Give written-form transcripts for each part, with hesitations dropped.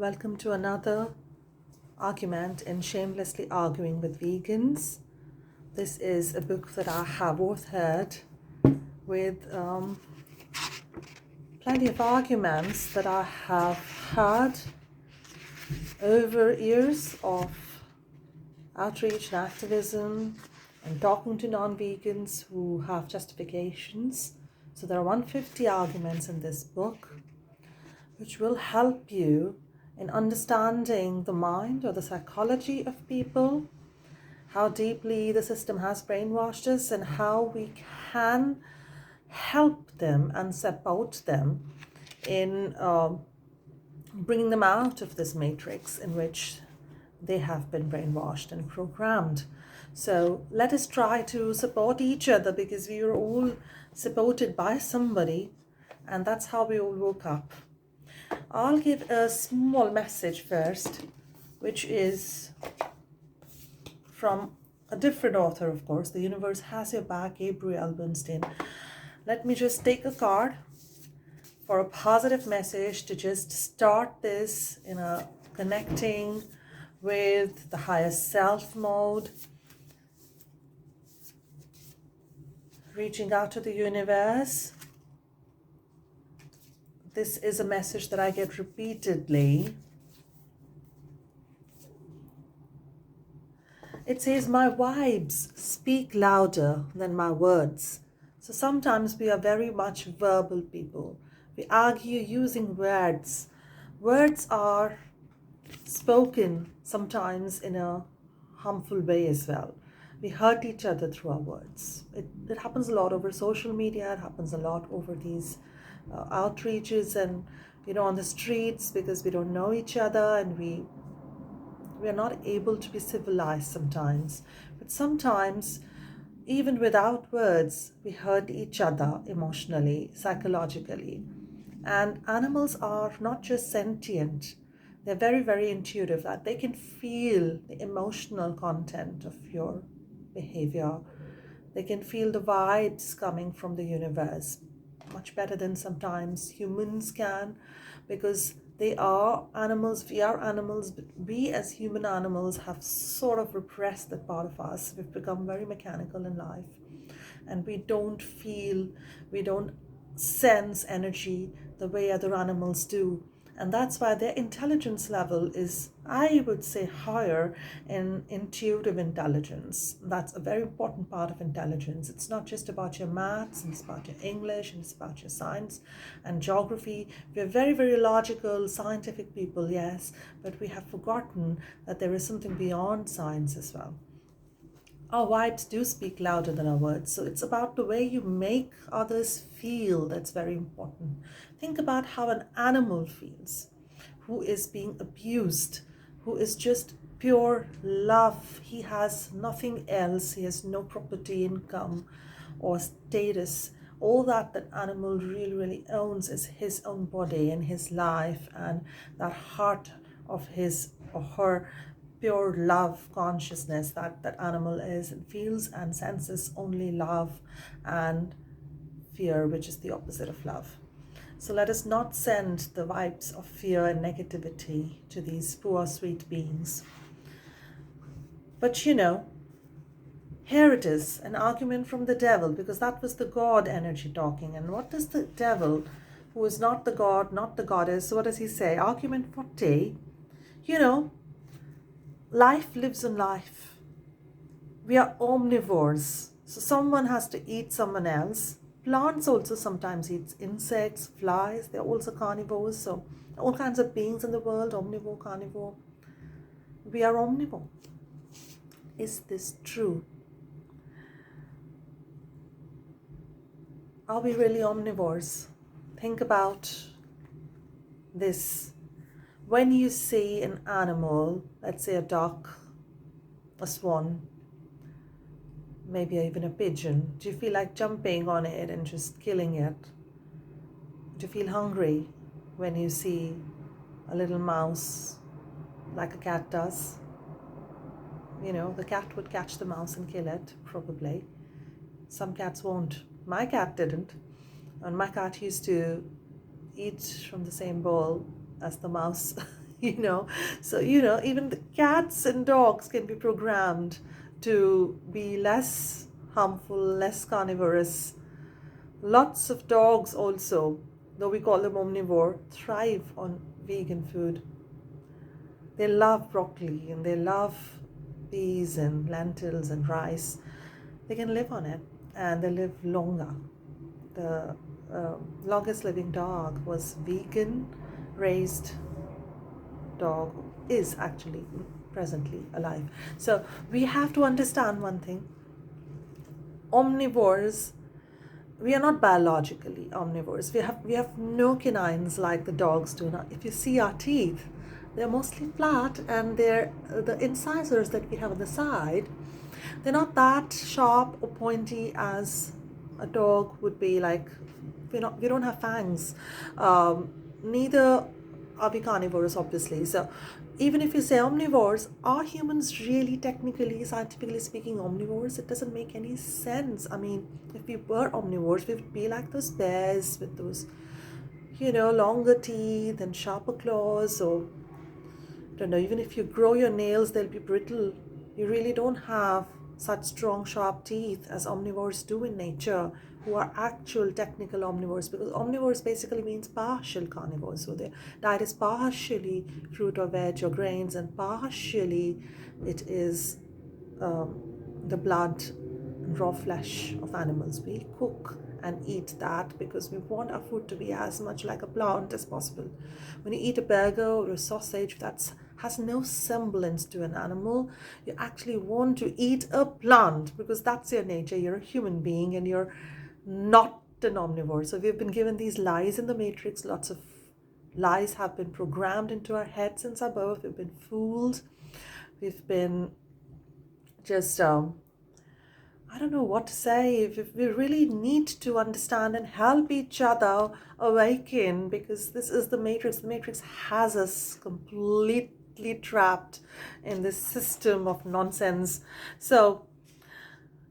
Welcome to another argument in Shamelessly Arguing with Vegans. This is a book that I have authored with plenty of arguments that I have had over years of outreach and activism and talking to non-vegans who have justifications. So there are 150 arguments in this book which will help you in understanding the mind or the psychology of people, how deeply the system has brainwashed us, and how we can help them and support them in bringing them out of this matrix in which they have been brainwashed and programmed. So let us try to support each other, because we are all supported by somebody, and that's how we all woke up. I'll give a small message first, which is from a different author, of course. The Universe Has Your Back, Gabrielle Bernstein. Let me just take a card for a positive message to just start this in a connecting with the higher self mode, reaching out to the universe. This is a message that I get repeatedly. It says, my vibes speak louder than my words. So sometimes we are very much verbal people. We argue using words. Words are spoken sometimes in a harmful way as well. We hurt each other through our words. It happens a lot over social media. It happens a lot over these outreaches and on the streets, because we don't know each other and we are not able to be civilized sometimes. But sometimes, even without words, we hurt each other emotionally, psychologically. And animals are not just sentient, they're very, very intuitive, that they can feel the emotional content of your behavior. They can feel the vibes coming from the universe much better than sometimes humans can, because they are animals, we are animals, but we as human animals have sort of repressed that part of us. We've become very mechanical in life, and we don't feel, we don't sense energy the way other animals do. And that's why their intelligence level is, I would say, higher in intuitive intelligence. That's a very important part of intelligence. It's not just about your maths, and it's about your English, and it's about your science and geography. We're very, very logical, scientific people, yes, but we have forgotten that there is something beyond science as well. Our vibes do speak louder than our words. So it's about the way you make others feel that's very important. Think about how an animal feels, who is being abused, who is just pure love. He has nothing else. He has no property, income, or status. All that animal really, really owns is his own body and his life, and that heart of his or her pure love consciousness that animal is, and feels and senses only love and fear, which is the opposite of love. So let us not send the vibes of fear and negativity to these poor sweet beings. But here it is, an argument from the devil, because that was the God energy talking. And what does the devil, who is not the God, not the goddess, what does he say? Argument 40, life lives on life. We are omnivores. So someone has to eat someone else. Plants also sometimes eat insects, flies. They're also carnivores. So all kinds of beings in the world, omnivore, carnivore. We are omnivore. Is this true? Are we really omnivores? Think about this. When you see an animal, let's say a duck, a swan, maybe even a pigeon, do you feel like jumping on it and just killing it? Do you feel hungry when you see a little mouse like a cat does? The cat would catch the mouse and kill it, probably. Some cats won't. My cat didn't. And my cat used to eat from the same bowl as the mouse you know. So, even the cats and dogs can be programmed to be less harmful, less carnivorous. Lots of dogs also, though we call them omnivore, thrive on vegan food. They love broccoli and they love peas and lentils and rice. They can live on it and they live longer. The longest living dog was vegan, raised dog, is actually presently alive. So we have to understand one thing. Omnivores, we are not biologically omnivores. We have no canines like the dogs do. Now, if you see our teeth, they're mostly flat, and they're the incisors that we have on the side. They're not that sharp or pointy as a dog would be. Like we don't have fangs. Neither are we carnivores, obviously. So even if you say omnivores, are humans really technically, scientifically speaking, omnivores? It doesn't make any sense. I mean, if we were omnivores, we would be like those bears with those, longer teeth and sharper claws. Or, I don't know, even if you grow your nails, they'll be brittle. You really don't have such strong, sharp teeth as omnivores do in nature, who are actual technical omnivores, because omnivores basically means partial carnivores. So their diet is partially fruit or veg or grains, and partially it is the blood and raw flesh of animals. We cook and eat that because we want our food to be as much like a plant as possible. When you eat a burger or a sausage that has no semblance to an animal, you actually want to eat a plant because that's your nature. You're a human being and you're not an omnivore. So we've been given these lies in the matrix. Lots of lies have been programmed into our heads since our birth. We've been fooled. We've been just I don't know what to say. We really need to understand and help each other awaken, because this is the matrix. The matrix has us completely trapped in this system of nonsense. So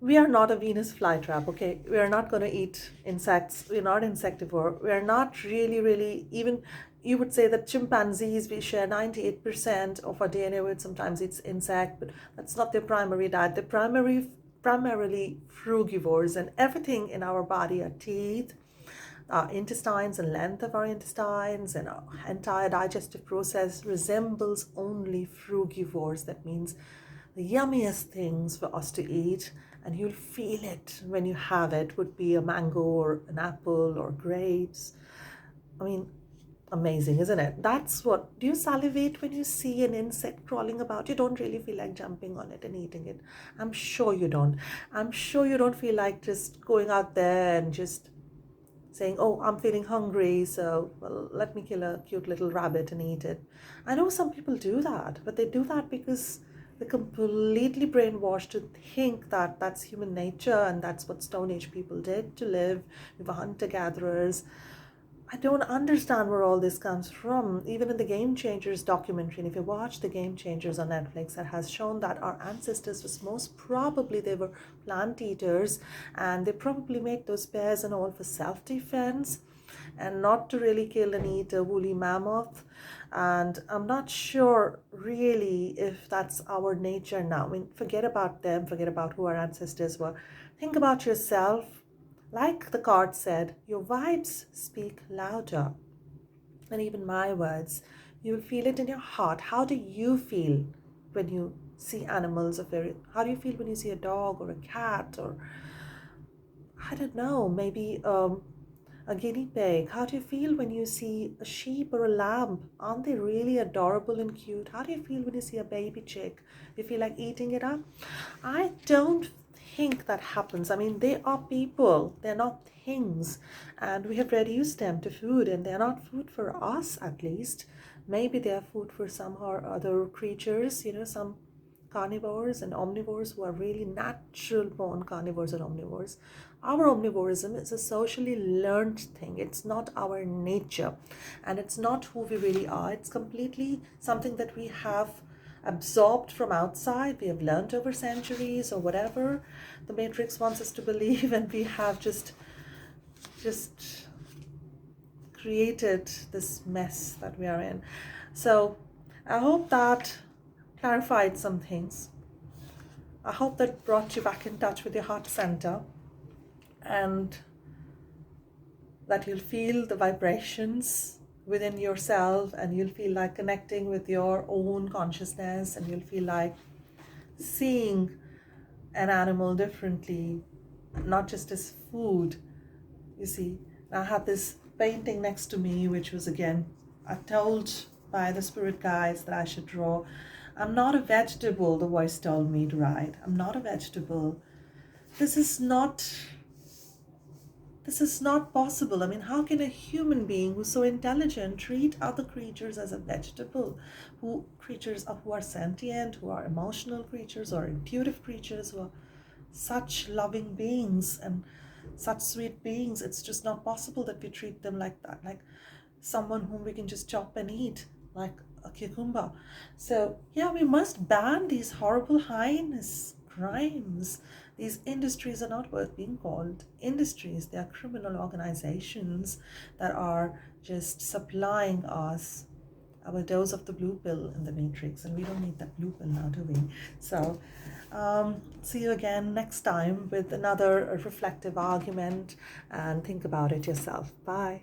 we are not a Venus flytrap, okay? We are not going to eat insects. We're not insectivore. We are not really, even you would say that chimpanzees, we share 98% of our DNA with. Sometimes it's insect, but that's not their primary diet. They're primarily frugivores, and everything in our body, our teeth, our intestines and length of our intestines and our entire digestive process resembles only frugivores. That means the yummiest things for us to eat, and you'll feel it when you have it, would be a mango or an apple or grapes. I mean, amazing, isn't it? That's what, do you salivate when you see an insect crawling about? You don't really feel like jumping on it and eating it. I'm sure you don't. I'm sure you don't feel like just going out there and just saying, oh, I'm feeling hungry, so well, let me kill a cute little rabbit and eat it. I know some people do that, but they do that because they're completely brainwashed to think that that's human nature and that's what Stone Age people did to live. We were hunter-gatherers. I don't understand where all this comes from. Even in the Game Changers documentary, and if you watch the Game Changers on Netflix, that has shown that our ancestors was most probably, they were plant eaters, and they probably made those bears and all for self-defense and not to really kill and eat a woolly mammoth. And I'm not sure really if that's our nature now. I mean, forget about them, forget about who our ancestors were. Think about yourself. Like the card said, your vibes speak louder. And even my words, you'll feel it in your heart. How do you feel when you see animals of very, how do you feel when you see a dog or a cat, or I don't know, maybe a guinea pig? How do you feel when you see a sheep or a lamb? Aren't they really adorable and cute? How do you feel when you see a baby chick? Do you feel like eating it up? I don't think that happens. I mean, they are people, they're not things, and we have reduced them to food, and they're not food for us, at least. Maybe they're food for some or other creatures, some carnivores and omnivores who are really natural born carnivores and omnivores. Our omnivorism is a socially learned thing. It's not our nature, and it's not who we really are. It's completely something that we have absorbed from outside. We have learned over centuries or whatever the matrix wants us to believe, and we have just created this mess that we are in. So I hope that clarified some things. I hope that brought you back in touch with your heart center, and that you'll feel the vibrations within yourself, and you'll feel like connecting with your own consciousness, and you'll feel like seeing an animal differently, not just as food. You see, I had this painting next to me, which was again, I told by the spirit guides that I should draw. I'm not a vegetable, the voice told me to write. I'm not a vegetable. This is not this is not possible. I mean, how can a human being who's so intelligent treat other creatures as a vegetable? Who are sentient, who are emotional creatures, or intuitive creatures, who are such loving beings and such sweet beings. It's just not possible that we treat them like that, like someone whom we can just chop and eat, like a cucumber. So yeah, we must ban these horrible heinous crimes. These industries are not worth being called industries. They are criminal organizations that are just supplying us our dose of the blue pill in the matrix, and we don't need that blue pill now, do we? So see you again next time with another reflective argument, and think about it yourself. Bye.